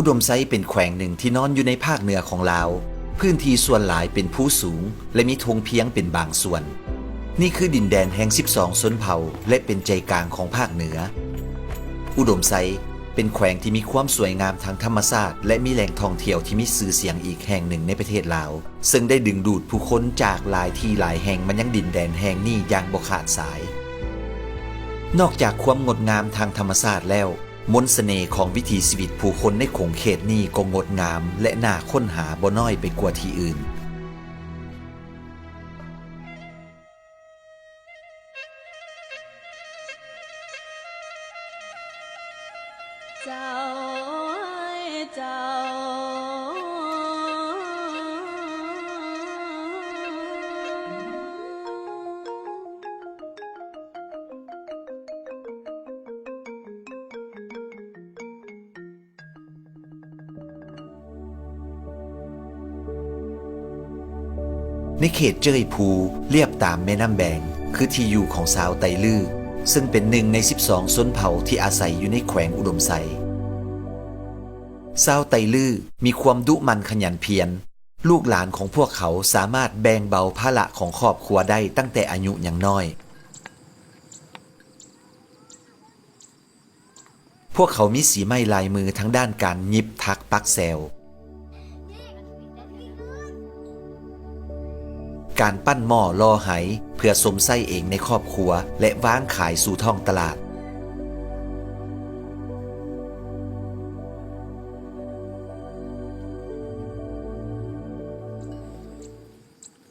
อุดมไซเป็นแขวงหนึ่งที่นอนอยู่ในภาคเหนือของลาวพื้นที่ส่วนหลายเป็นภูสูงและมีธงเพียงเป็นบางส่วนนี่คือดินแดนแห่ง12ชนเผ่าและเป็นใจกลางของภาคเหนืออุดมไซเป็นแขวงที่มีความสวยงามทางธรรมชาติและมีแหล่งท่องเที่ยวที่มีชื่อเสียงอีกแห่งหนึ่งในประเทศลาวซึ่งได้ดึงดูดผู้คนจากหลายที่หลายแห่งมายังดินแดนแห่งนี้อย่างบ่ขาดสายนอกจากความงดงามทางธรรมชาติแล้วมนต์เสน่ห์ของวิถีชีวิตผู้คนในขงเขตนี้ก็งดงามและน่าค้นหาบ่น้อยไปกว่าที่อื่นเจ้าเจ้าในเขตเจ้ยภูเรียบตามแม่น้ำแบงคือที่อยู่ของสาวไตลือซึ่งเป็นหนึ่งใน12ชนเผ่าที่อาศัยอยู่ในแขวงอุดมไซชาวไตลือมีความดุมันขยันเพียรลูกหลานของพวกเขาสามารถแบ่งเบาภาระของครอบครัวได้ตั้งแต่อายุยังน้อยพวกเขามีสีไม้ลายมือทั้งด้านการยิบทักปักแซวการปั้นหม้อล่อไหเพื่อสมไส้เองในครอบครัวและวางขายสู่ท้องตลาด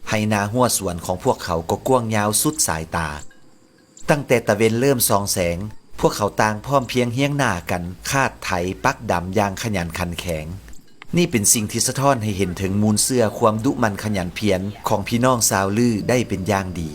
ไหนาหัวสวนของพวกเขาก็กว้างยาวสุดสายตาตั้งแต่ตะเวนเริ่มส่องแสงพวกเขาต่างพร้อมเพียงเฮี้ยงหน้ากันคาดไถปักดำอย่างขยันขันแข็งนี่เป็นสิ่งที่สะท้อนให้เห็นถึงมูลเสื่อความดุมันขยันเพียรของพี่น้องชาวลือได้เป็นอย่างดี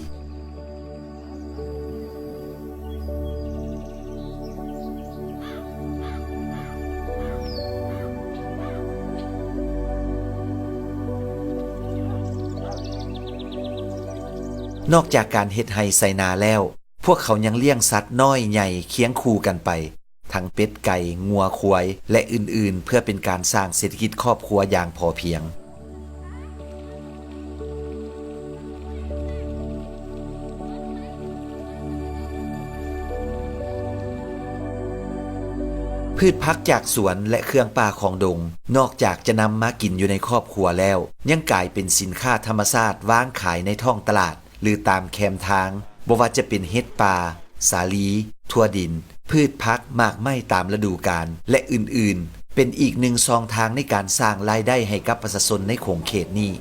นอกจากการเฮ็ดไร่ไสนาแล้วพวกเขายังเลี้ยงสัตว์น้อยใหญ่เคียงคู่กันไปทั้งเป็ดไก่งัวควายและอื่นๆเพื่อเป็นการสร้างเศรษฐกิจครอบครัวอย่างพอเพียงพืชพักจากสวนและเครื่องป่าของดงนอกจากจะนำมากินอยู่ในครอบครัวแล้วยังกลายเป็นสินค้าธรรมชาติวางขายในท้องตลาดหรือตามแคมทางบ่ว่าจะเป็นเห็ดป่าสาลีทั่วดินพืชพักหมากไม้ตามฤดูกาลและอื่นๆเป็นอีกหนึ่งช่องทางในการสร้างรายได้ให้กับประชาชนในขงเขตนี้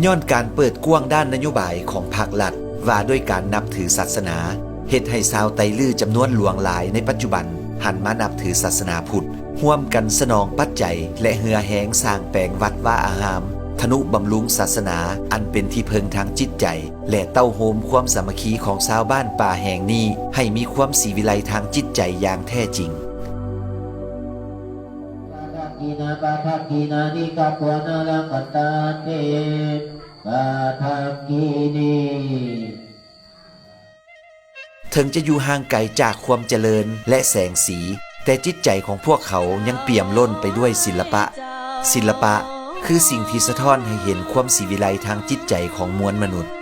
ย้อนการเปิดกว้างด้านนโยบายของภาครัฐว่าด้วยการนับถือศาสนาเฮ็ดให้ชาวไตลือจำนวนหลวงหลายในปัจจุบันหันมานับถือศาสนาพุทธร่วมกันสนองปัจจัยและเหือแหงสร้างแปลงวัดว่าอารามทนุบำรุงศาสนาอันเป็นที่เพิงทางจิตใจและเต้าโฮมความสามัคคีของชาวบ้านป่าแห่งนี้ให้มีความศรีวิไลทางจิตใจอย่างแท้จริงกีนาปาทักกีนานิกาปวนาลังกัตตาเตปาทักกีนีถึงจะอยู่ห่างไกลจากความเจริญและแสงสีแต่จิตใจของพวกเขายังเปี่ยมล้นไปด้วยศิลปะคือสิ่งที่สะท้อนให้เห็นความศรีวิไลทางจิตใจของมวลมนุษย์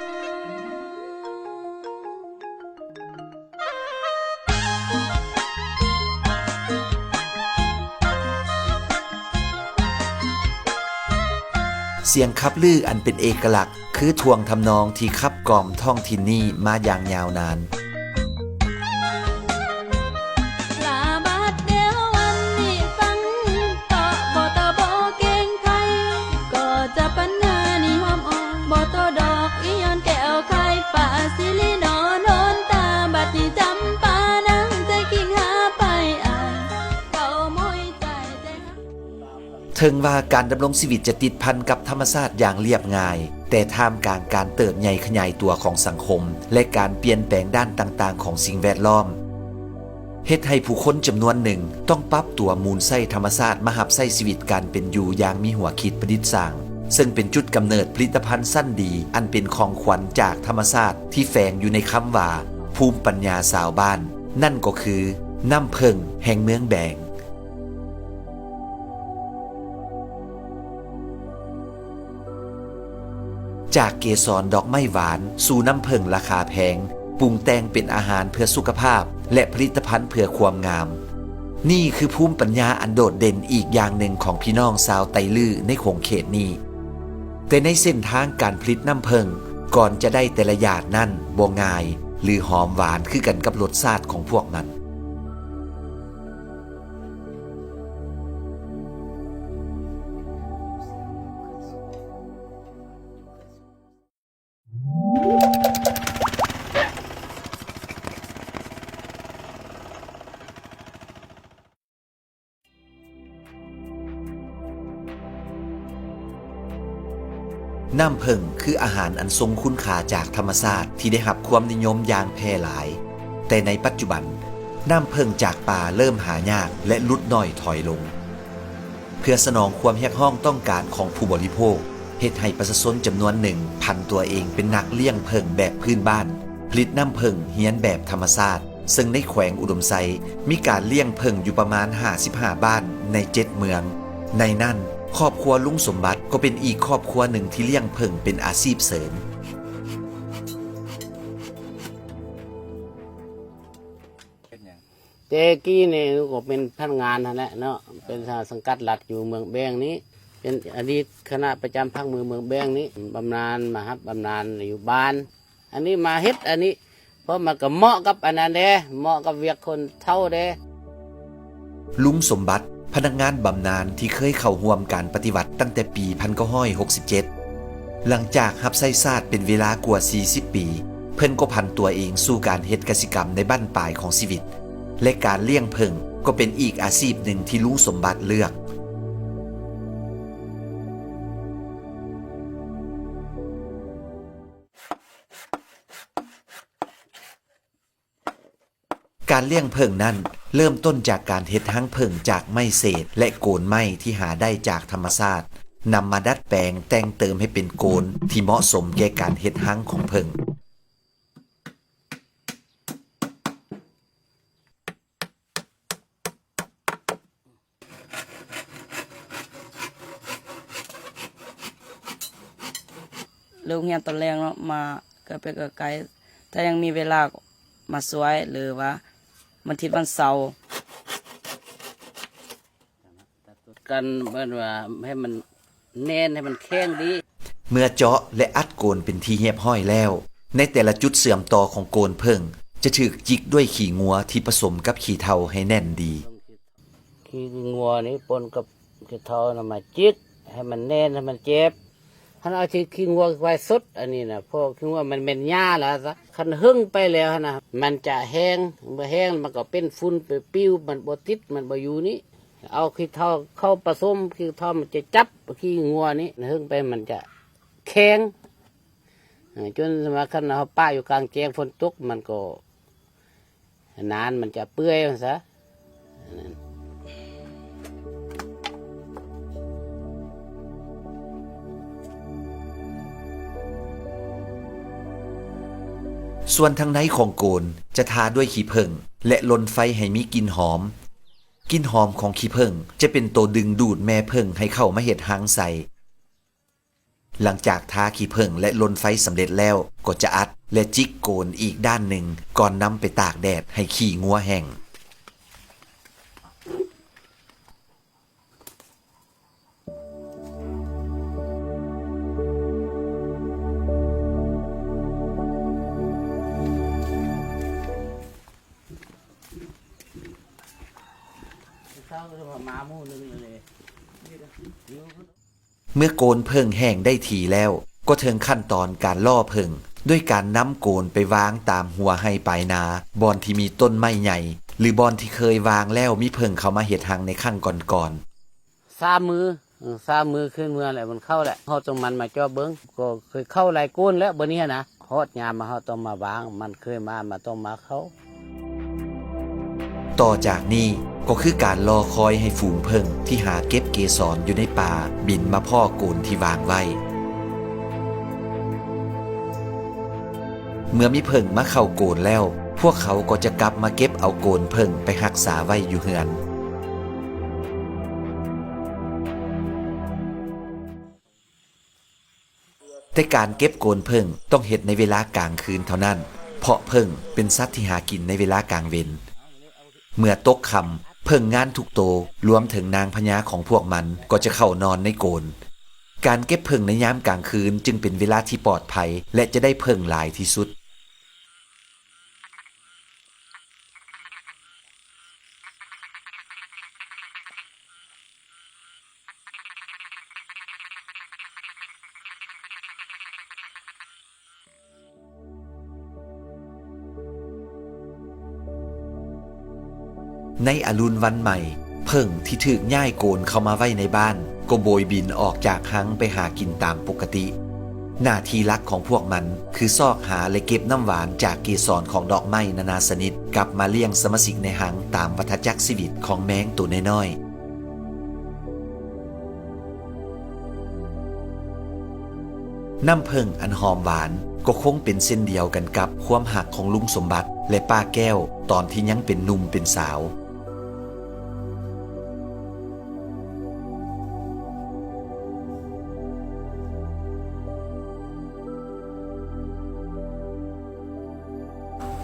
เสียงขับลืออันเป็นเอกลักษณ์คือทวงทำนองที่ขับกล่อมท้องถิ่นนี้มาอย่างยาวนานถึงว่าการดำรงชีวิตจะติดพันกับธรรมชาติอย่างเรียบง่ายแต่ท่ามกลางการเติบใหญ่ขยายตัวของสังคมและการเปลี่ยนแปลงด้านต่างๆของสิ่งแวดล้อมเฮ็ดให้ผู้คนจำนวนหนึ่งต้องปรับตัวมูลไส้ธรรมชาติมาหับไส้ชีวิตการเป็นอยู่อย่างมีหัวคิดประดิษฐ์สร้าง ซึ่งเป็นจุดกำเนิดผลิตภัณฑ์สั้นดีอันเป็นของขวัญจากธรรมชาติที่แฝงอยู่ในคำว่าภูมิปัญญาชาวบ้านนั่นก็คือน้ำผึ้งแห่งเมืองแบงจากเกสรดอกไม้หวานสู่น้ำผึ้งราคาแพงปรุงแต่งเป็นอาหารเพื่อสุขภาพและผลิตภัณฑ์เพื่อความงามนี่คือภูมิปัญญาอันโดดเด่นอีกอย่างหนึ่งของพี่น้องชาวไตลื้อในโขงเขตนี้แต่ในเส้นทางการผลิตน้ำผึ้งก่อนจะได้แต่ละหยาดนั่นบ่ง่ายหรือหอมหวานคือกันกับรสชาติของพวกมันน้ำผึ้งคืออาหารอันทรงคุณค่าจากธรรมชาติที่ได้รับความนิยมอย่างแพร่หลายแต่ในปัจจุบันน้ำผึ้งจากป่าเริ่มหายากและลดน้อยถอยลงเพื่อสนองความเรียกร้องต้องการของผู้บริโภคเฮ็ดให้ประชาชนจำนวนหนึ่งผันตัวเองเป็นนักเลี้ยงผึ้งแบบพื้นบ้านผลิตน้ำผึ้งเฮี้ยนแบบธรรมชาติซึ่งในแขวงอุดมไซมีการเลี้ยงผึ้งอยู่ประมาณ55บ้านใน7เมืองในนั้นครอบครัวลุงสมบัติก็เป็นอีกครอบครัวหนึ่งที่เลี้ยงผึ้งเป็นอาชีพเสริมเจกี้เนี่ยก็เป็นพนักงานนั่นแหละเนาะเป็นสังกัดหลักอยู่เมืองแบงนี้เป็นอดีตคณะประจำภาคเมืองแบงนี้บำนาญมาครับบำนาญอยู่บ้านอันนี้มาเฮ็ดอันนี้เพราะมันก็เหมาะกับอันนั้นเด้เหมาะกับเวียกคนเท่าเด้ลุงสมบัติพนักงานบำนาญที่เคยเข้าร่วมการปฏิวัติตั้งแต่ปี1967หลังจากรับใช้ชาติเป็นเวลากว่า40ปีเพิ่นก็ผันตัวเองสู่การเฮ็ดกสิกรรมในบั้นปลายของชีวิตและการเลี้ยงผึ้งก็เป็นอีกอาชีพหนึ่งที่ลุงสมบัติเลือกการเลี้ยงผึ้งนั้นเริ่มต้นจากการเฮ็ดหั้งผึ้งจากไม้เศษและโกนไม้ที่หาได้จากธรรมชาตินำมาดัดแปลงแต่งเติมให้เป็นโกนที่เหมาะสมแก่การเฮ็ดหั้งของผึ้งเลิกเรียนตอนแรกเนาะมาก็ไปกับไกด์ถ้ายังมีเวลามาสวยหรือว่าวันอาทิตย์วันเสาร์กันเมื่อว่าให้มันแน่นให้มันแข็งดีเมื่อเจาะและอัดโกนเป็นที่เรียบร้อยแล้วในแต่ละจุดเสื่อมต่อของโกนผึ้งจะถูกจิกด้วยขี้งัวที่ผสมกับขี้เถ้าให้แน่นดีขี้งัวนี่ปนกับขี้เถ้านำมาจิกให้มันแน่นให้มันเจ็บท่านเอาขี้งัวไว้สดอันนี้นะเพราะขี้งัวมันเป็นหญ้าแล้วซะคันหึ่งไปแล้วนะมันจะแห้งเมื่อแห้งมันก็เป็นฝุ่นไปปิ้วมันบ่ติดมันบ่อยู่นี่เอาขี้เถ้าเข้าผสมขี้เถ้ามันจะจับขี้งัวนี้หึ่งไปมันจะแข็งจนสมัยคันเขาป้าอยู่กลางแจ้งฝนตกมันก็นานมันจะเปื่อยมันซะส่วนทางในของโกนจะทาด้วยขี้ผึ้งและลนไฟให้มีกลิ่นหอมกลิ่นหอมของขี้ผึ้งจะเป็นตัวดึงดูดแม่ผึ้งให้เข้ามาเฮ็ดหั้งใส่หลังจากทาขี้ผึ้งและลนไฟสำเร็จแล้วก็จะอัดและจิกโกนอีกด้านหนึ่งก่อนนำไปตากแดดให้ขี้งัวแห้งเมื่อโกนผึ้งแห้งได้ทีแล้วก็ถึงขั้นตอนการล่อผึ้งด้วยการนำโกนไปวางตามหัวให้ปลายนาบอนที่มีต้นไม้ใหญ่หรือบอนที่เคยวางแล้วมีผึ้งเข้ามาเฮ็ดหังในขั้งก่อน3 มือขึ้นเมื่อแหละมันเข้าแหละเฮาต้องมันมาจ่อเบิ่งก็เคยเข้าหลายโกนแล้วบัดนี้นะฮอดยามมาเฮาต้องมาวางมันเคยมาต้องมาเข้า ต่อจากนี้ก็คือการรอคอยให้ฝูงผึ้งที่หาเก็บเกสรอยู่ในป่าบินมาพ่อโกนที่วางไว้เมื่อมีผึ้งมาเข้าโกนแล้วพวกเขาก็จะกลับมาเก็บเอาโกนผึ้งไปรักษาไว้อยู่เฮือนแต่การเก็บโกนผึ้งต้องเฮ็ดในเวลากลางคืนเท่านั้นเพราะผึ้งเป็นสัตว์ที่หากินในเวลากลางเวรเมื่อตกค่ำผึ้งงานทุกโตรวมถึงนางพญาของพวกมันก็จะเข้านอนในโกนการเก็บผึ้งในยามกลางคืนจึงเป็นเวลาที่ปลอดภัยและจะได้ผึ้งหลายที่สุดในอรุณวันใหม่ผึ้งที่ถูกย้ายโกนเข้ามาไว้ในบ้านก็โบยบินออกจากหังไปหากินตามปกติหน้าที่หลักของพวกมันคือซอกหาและเก็บน้ำหวานจากเกสรของดอกไม้นานาชนิดกลับมาเลี้ยงสมาชิกในหังตามวัฏจักรชีวิตของแมงตัวน้อยๆน้ำผึ้งอันหอมหวานก็คงเป็นเส้นเดียวกันกับความหักของลุงสมบัติและป้าแก้วตอนที่ยังเป็นหนุ่มเป็นสาว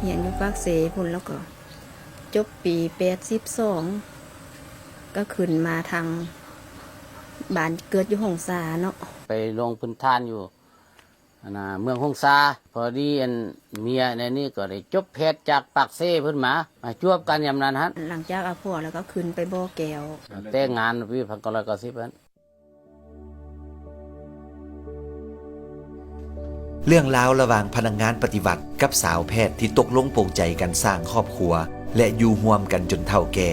เรียนอยู่ภาคเสพุ่นแล้วก็จบปี82ก็ขึ้นมาทางบ้านเกิดอยู่หงสาเนาะไปลงพื้นฐานอยู่เมืองฮงซาพอดีอันเมียในนี้ก็ได้จบแพทย์จากปากเซ่เพิ่นมาจวบกันยามนั้นฮะหลังจากเอาผัวแล้วก็ขึ้นไปบ่อแก้วแต่งงานปี1990นั้นเรื่องราวระหว่างพนักงานปฏิบัติกับสาวแพทย์ที่ตกลงปลงใจกันสร้างครอบครัวและอยู่ร่วมกันจนเฒ่าแก่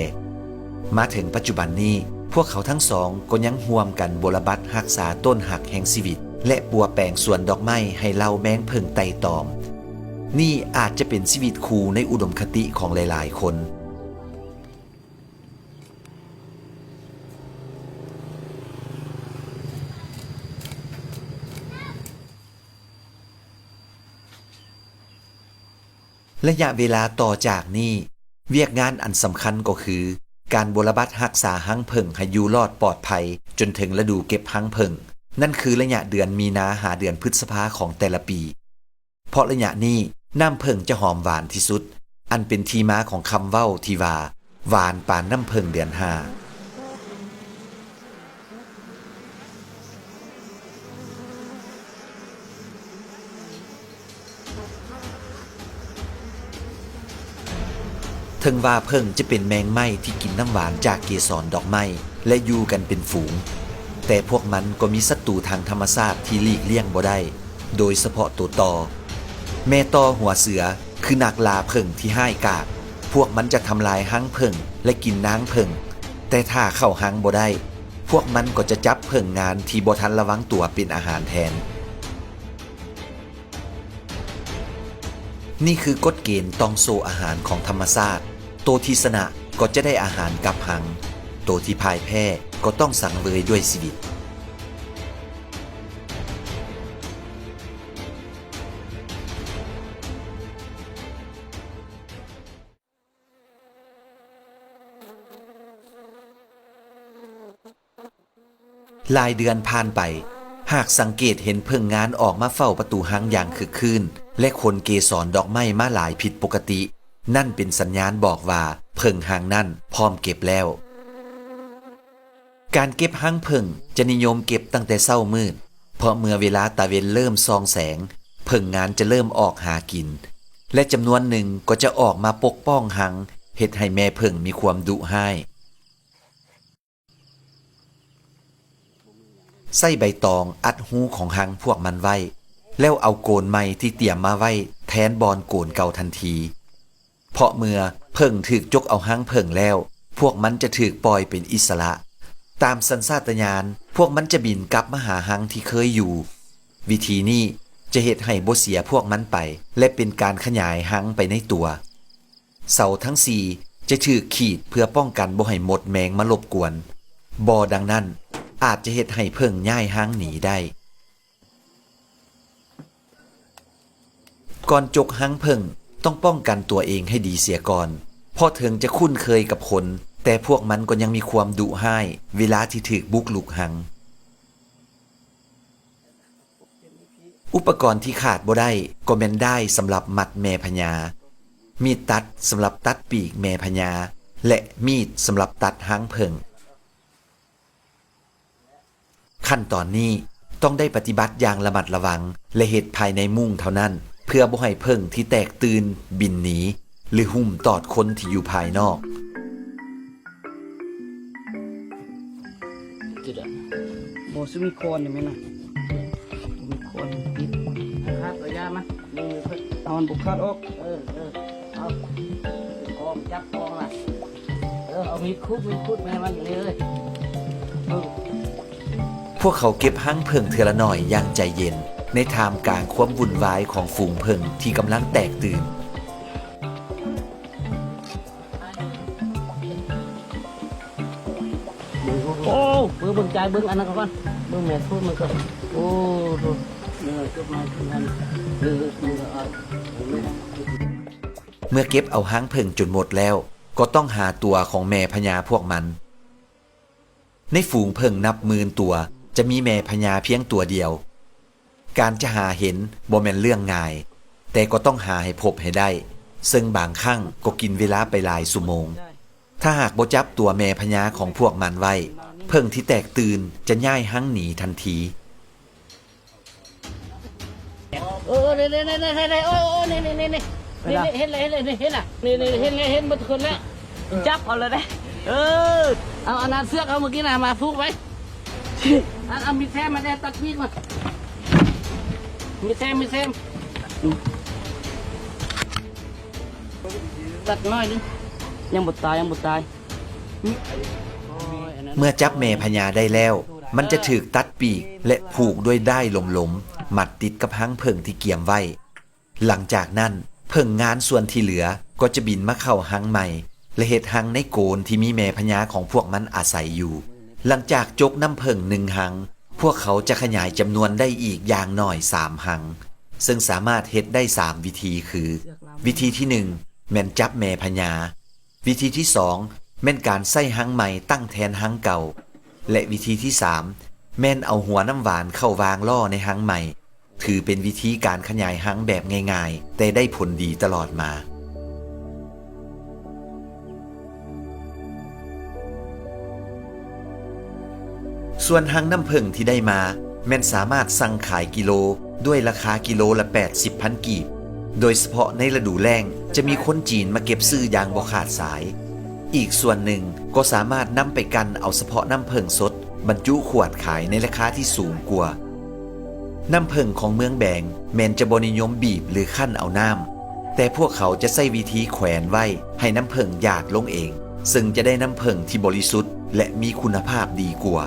มาถึงปัจจุบันนี้พวกเขาทั้งสองก็ยังร่วมกันบรบัดรักษาต้นหักแห่งชีวิตและปัวแปลงสวนดอกไม้ให้เหล่าแมงผึ้งไต่ตอมนี่อาจจะเป็นชีวิตคู่ในอุดมคติของหลายๆคนระยะเวลาต่อจากนี้เวียกงานอันสำคัญก็คือการบรบัดรักษาหังผึ้งให้อยู่รอดปลอดภัยจนถึงฤดูเก็บหังผึ้งนั่นคือระยะเดือนมีนาหาเดือนพฤษภาของแต่ละปีเพราะระยะนี้น้ำผึ้งจะหอมหวานที่สุดอันเป็นที่มาของคำเว้าที่ว่าหวานปานน้ำผึ้งเดือนห้าถึงว่าผึ้งจะเป็นแมงไหม้ที่กินน้ำหวานจากเกสรดอกไม้และอยู่กันเป็นฝูงแต่พวกมันก็มีศัตรูทางธรรมชาติที่หลีกเลี่ยงบ่ได้โดยเฉพาะตัวต่อแม่ต่อหัวเสือคือนักล่าผึ้งที่ห้ายกาจพวกมันจะทำลายหังผึ้งและกินนางผึ้งแต่ถ้าเข้าหังบ่ได้พวกมันก็จะจับผึ้งงานที่บ่ทันระวังตัวเป็นอาหารแทนนี่คือกฎเกณฑ์ต้องโซอาหารของธรรมชาติตัวที่ชนะก็จะได้อาหารกับหังตัวที่พ่ายแพ้ก็ต้องสังเวยด้วยชีวิตหลายเดือนผ่านไปหากสังเกตเห็นผึ้งงานออกมาเฝ้าประตูหังอย่างคึกคืนและขนเกสรดอกไม้มาหลายผิดปกตินั่นเป็นสัญญาณบอกว่าผึ้งหังนั่นพร้อมเก็บแล้วการเก็บหังผึ้งจะนิยมเก็บตั้งแต่เช้ามืดเพราะเมื่อเวลาตะเวนเริ่มส่องแสงผึ้งงานจะเริ่มออกหากินและจำนวนหนึ่งก็จะออกมาปกป้องหังเฮ็ดให้แม่ผึ้งมีความดุร้ายใส่ใบตองอัดหูของหังพวกมันไว้แล้วเอาโกนไม้ที่เตรียมมาไว้แทนบอนโกนเก่าทันทีเพราะเมื่อผึ้งถูกจกเอาหังผึ้งแล้วพวกมันจะถูกปล่อยเป็นอิสระตามสัญชาตญาณพวกมันจะบินกลับมาหาหังที่เคยอยู่วิธีนี้จะเฮ็ดให้บ่เสียพวกมันไปและเป็นการขยายหังไปในตัวเสาทั้ง4 จะถูกขีดเพื่อป้องกันบ่ให้มดแมงมารบกวนบ่ดังนั้นอาจจะเฮ็ดให้เพิ่งย้ายหางหนีได้ก่อนจกหางเพิ่งต้องป้องกันตัวเองให้ดีเสียก่อนเพราะถึงจะคุ้นเคยกับคนแต่พวกมันก็ยังมีความดุร้ายเวลาที่ถูกบุกลุกหังอุปกรณ์ที่ขาดบ่ได้ก็แม่นได้สำหรับมัดแม่พญามีดตัดสำหรับตัดปีกแม่พญาและมีดสำหรับตัดหางเพิ่งขั้นตอนนี้ต้องได้ปฏิบัติอย่างระมัดระวังและเหตุภายในมุ้งเท่านั้นเพื่อบ่ให้เพิ่งที่แตกตื่นบินหนีหรือหุ้มตอดคนที่อยู่ภายนอกโบซึ่งมีโคนอยู่ไหมนะมีโคนปิด คาดระยะมั้ยมือเพิ่น เอามันบุกคาดออก เอากองจับกองล่ะเอามีดคุดแม่มันเลยพวกเขาเก็บหางเพิ่งเทือละหน่อยอย่างใจเย็นในท่ามกลางความวุ่นวายของฝูงเพิ่งที่กำลังแตกตื่นโอ้เบิ่งใจเบิ่งอันนั้นก่อนเบิ่งแม่พูดมันก็โอ้ดูจบมาทำงานเมื่อเก็บเอาหางเพิ่งจนหมดแล้วก็ต้องหาตัวของแม่พญาพวกมันในฝูงเพิ่งนับหมื่นตัวจะมีแม่พญาเพียงตัวเดียวการจะหาเห็นบ่แม่นเรื่องง่ายแต่ก็ต้องหาให้พบให้ได้ซึ่งบางครั้งก็กินเวลาไปหลายชั่วโมงถ้าหากบ่จับตัวแม่พญาของพวกมันไว้เพิ่งที่แตกตื่นจะย้ายหางหนีทันที นี่โอ้นี่เห็นเลยนี่เห็นหมดคนแล้ว จับเอาเลยได้ เอาอันนั้นเสื้อเอาเมื่อกี้นะมาฟุกไว้เอามีแซมมาได้ตัดมีดมามีแซมตัดน้อยนึง ยังบ่ตาย เมื่อจับแม่พญาได้แล้วมันจะถูกตัดปีกและผูกด้วยด้ายหลมๆมัดติดกับหางเพิ่งที่เกี่ยมไว้หลังจากนั้นเพิ่งงานส่วนที่เหลือก็จะบินมาเข้าหางใหม่และเฮ็ดหางในโกนที่มีแม่พญาของพวกมันอาศัยอยู่หลังจากจกน้ำเพิ่ง1หางพวกเขาจะขยายจำนวนได้อีกอย่างน้อย3หางซึ่งสามารถเฮ็ดได้3วิธีคือวิธีที่1แม่นจับแม่พญาวิธีที่2แม่นการใส่หางใหม่ตั้งแทนหางเก่าและวิธีที่3แม่นเอาหัวน้ำหวานเข้าวางล่อในหางใหม่ถือเป็นวิธีการขยายหางแบบง่ายๆแต่ได้ผลดีตลอดมาส่วนหางน้ำผึ้งที่ได้มาแม่นสามารถสั่งขายกิโลด้วยราคากิโลละ80,000 กีบโดยเฉพาะในฤดูแล้งจะมีคนจีนมาเก็บซื้ออย่างบ่ขาดสายอีกส่วนหนึ่งก็สามารถนำไปกันเอาเฉพาะน้ำผึ้งสดบรรจุขวดขายในราคาที่สูงกว่าน้ำผึ้งของเมืองแบงแม้นจะบ่นิยมบีบหรือคั่นเอาน้ำแต่พวกเขาจะใช้วิธีแขวนไว้ให้น้ำผึ้งหยาดลงเองซึ่งจะได้น้ำผึ้งที่บริสุทธิ์และมีคุณภาพดีกว่า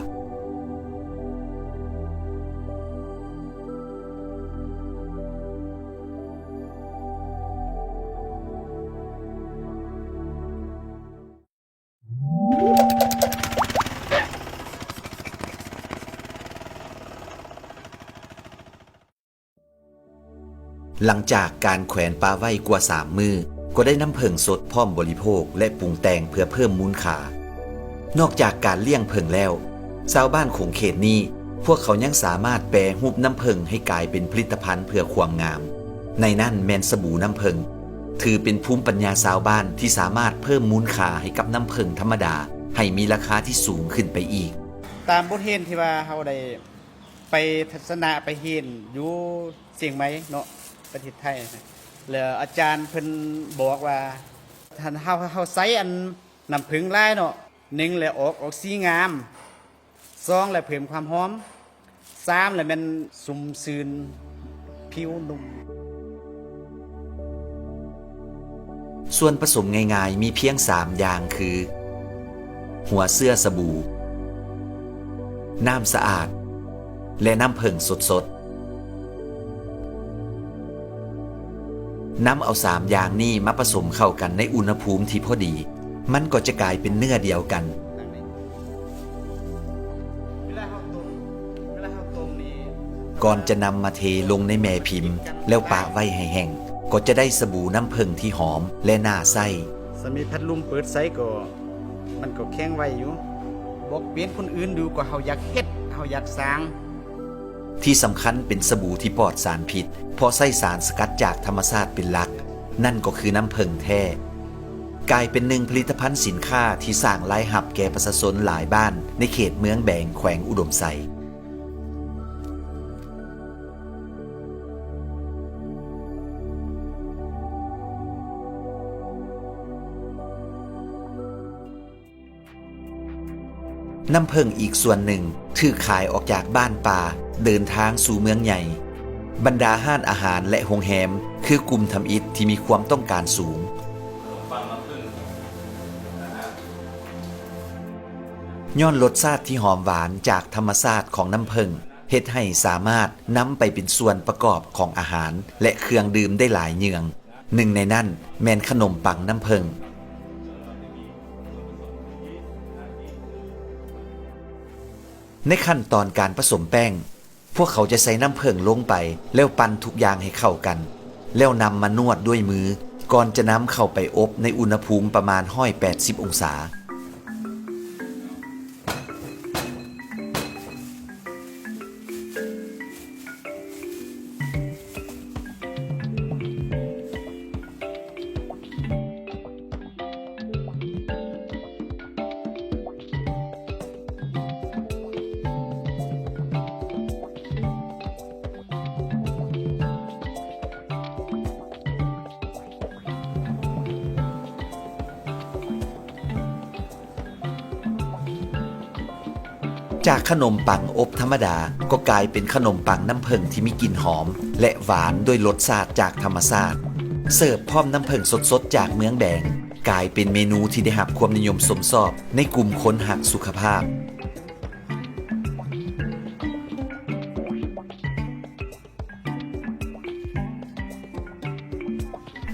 หลังจากการแขวนปลาไว้กว่า3 มื้อก็ได้น้ำผึ้งสดพร้อมบริโภคและปรุงแต่งเพื่อเพิ่มมูลค่านอกจากการเลี้ยงผึ้งแล้วชาวบ้านของเขตนี้พวกเขายังสามารถแปรรูปน้ำผึ้งให้กลายเป็นผลิตภัณฑ์เพื่อความงามในนั้นแมนสบู่น้ำผึ้งถือเป็นภูมิปัญญาชาวบ้านที่สามารถเพิ่มมูลค่าให้กับน้ำผึ้งธรรมดาให้มีราคาที่สูงขึ้นไปอีกตามบทเรียนที่ว่าเฮาได้ไปทัศนะไปเห็นอยู่เชียงใหม่เนาะประเทศไทยนะแล้วอาจารย์เพิ่นบอกว่าท่านเฮาใส่อันน้ำผึ้งลายเนาะ1แล้วออกสีงาม2แล้วเพิ่มความหอม3แล้วมันสุ่มซื่นผิวนุ่มส่วนผสมง่ายๆมีเพียง3อย่างคือหัวเสื้อสบู่น้ำสะอาดและน้ำผึ้งสดๆนำเอา3อย่างนี้มาผสมเข้ากันในอุณหภูมิที่พอดี มันก็จะกลายเป็นเนื้อเดียวกัน เวลาเฮาต้มนี่ ก่อนจะนำมาเทลงในแม่พิมพ์ แล้วปะไว้ให้แห้งก็จะได้สบู่น้ำผึ้งที่หอมและน่าใส่ สมีพัดลมเปิดไซก็มันก็แข็งไว้อยู่บอกเปลี่ยนคนอื่นดูก็เฮาอยากเฮ็ดเฮาอยากสร้าง ที่สำคัญเป็นสบู่ที่ปลอดสารพิษเพราะใส่สารสกัดจากธรรมชาติเป็นหลัก นั่นก็คือน้ำผึ้งแท้กลายเป็นหนึ่งผลิตภัณฑ์สินค้าที่สร้างรายรับแก่ประชาชนหลายบ้านในเขตเมืองแบงแขวงอุดมไซน้ำผึ้งอีกส่วนหนึ่งถือขายออกจากบ้านป่าเดินทางสู่เมืองใหญ่บรรดาห้านอาหารและโรงแรมคือกลุ่มทำอิฐที่มีความต้องการสูงย้อนรสชาติที่หอมหวานจากธรรมชาติของน้ำผึ้งเฮ็ดให้สามารถนำไปเป็นส่วนประกอบของอาหารและเครื่องดื่มได้หลายเยืองหนึ่งในนั้นแม่นขนมปังน้ำผึ้งในขั้นตอนการผสมแป้งพวกเขาจะใส่น้ำผึ้งลงไปแล้วปั่นทุกอย่างให้เข้ากันแล้วนำมานวดด้วยมือก่อนจะนำเข้าไปอบในอุณหภูมิประมาณ180 องศาจากขนมปังอบธรรมดาก็กลายเป็นขนมปังน้ำผึ้งที่มีกลิ่นหอมและหวานด้วยรสชาติจากธรรมชาติเสิร์ฟพร้อมน้ำผึ้งสดๆจากเมืองแบงกลายเป็นเมนูที่ได้รับความนิยมสมชอบในกลุ่มคนหักสุขภาพ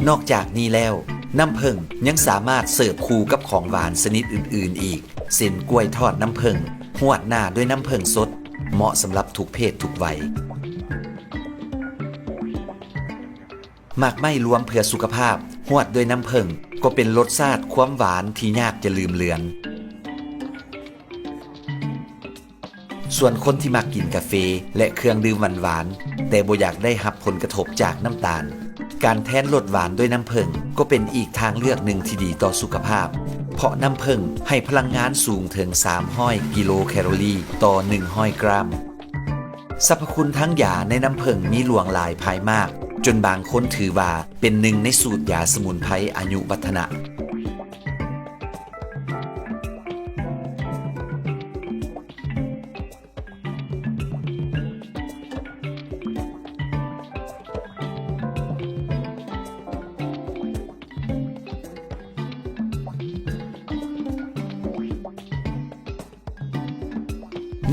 นอกจากนี้แล้วน้ำผึ้งยังสามารถเสิร์ฟคู่กับของหวานชนิดอื่นๆอีกเช่นกล้วยทอดน้ำผึ้งหวดหน้าด้วยน้ำผึ้งสดเหมาะสำหรับทุกเพศทุกวัยหมากไม้รวมเพื่อสุขภาพหวดด้วยน้ำผึ้งก็เป็นรสชาติความหวานที่ยากจะลืมเลือนส่วนคนที่มักกินกาแฟและเครื่องดื่มหวานๆแต่บ่อยากได้รับผลกระทบจากน้ำตาลการแทนรสหวานด้วยน้ำผึ้งก็เป็นอีกทางเลือกหนึ่งที่ดีต่อสุขภาพเพราะน้ำผึ้งให้พลังงานสูงถึง300 กิโลแคลอรี่ต่อ100 กรัมสรรพคุณทั้งยาในน้ำผึ้งมีหลวงหลายภายมากจนบางคนถือว่าเป็นหนึ่งในสูตรยาสมุนไพรอายุวัฒนะ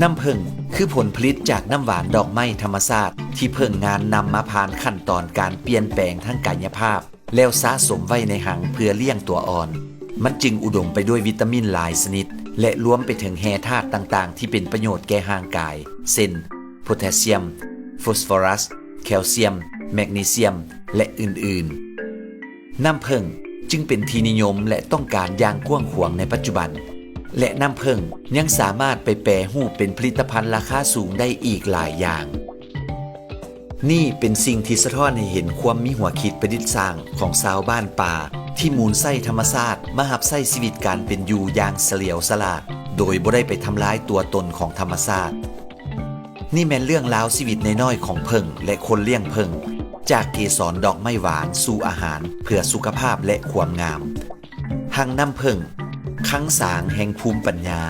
น้ำผึ้งคือผลผลิตจากน้ำหวานดอกไม้ธรรมชาติที่เพิ่งงานนำมาผ่านขั้นตอนการเปลี่ยนแปลงทางกายภาพแล้วสะสมไว้ในหังเพื่อเลี้ยงตัวอ่อนมันจึงอุดมไปด้วยวิตามินหลายชนิดและรวมไปถึงแร่ธาตุต่างๆที่เป็นประโยชน์แก่ร่างกายเช่นโพแทสเซียมฟอสฟอรัสแคลเซียมแมกนีเซียมและอื่นๆน้ำผึ้งจึงเป็นที่นิยมและต้องการอย่างกว้างขวางในปัจจุบันและน้ำผึ้งยังสามารถไปแปรรูปเป็นผลิตภัณฑ์ราคาสูงได้อีกหลายอย่างนี่เป็นสิ่งที่สะท้อนให้เห็นความมีหัวคิดประดิษฐ์สร้างของชาวบ้านป่าที่มูลไส้ธรรมชาติมาหับไส้ชีวิตการเป็นอยู่อย่างเฉลียวฉลาดโดยบ่ได้ไปทำลายตัวตนของธรรมชาตินี่แม่นเรื่องราวชีวิตน้อยๆของผึ้งและคนเลี้ยงผึ้งจากเกสรดอกไม้หวานสู่อาหารเพื่อสุขภาพและความงามหังน้ำผึ้งคั้งสางแห่งภูมิปัญญา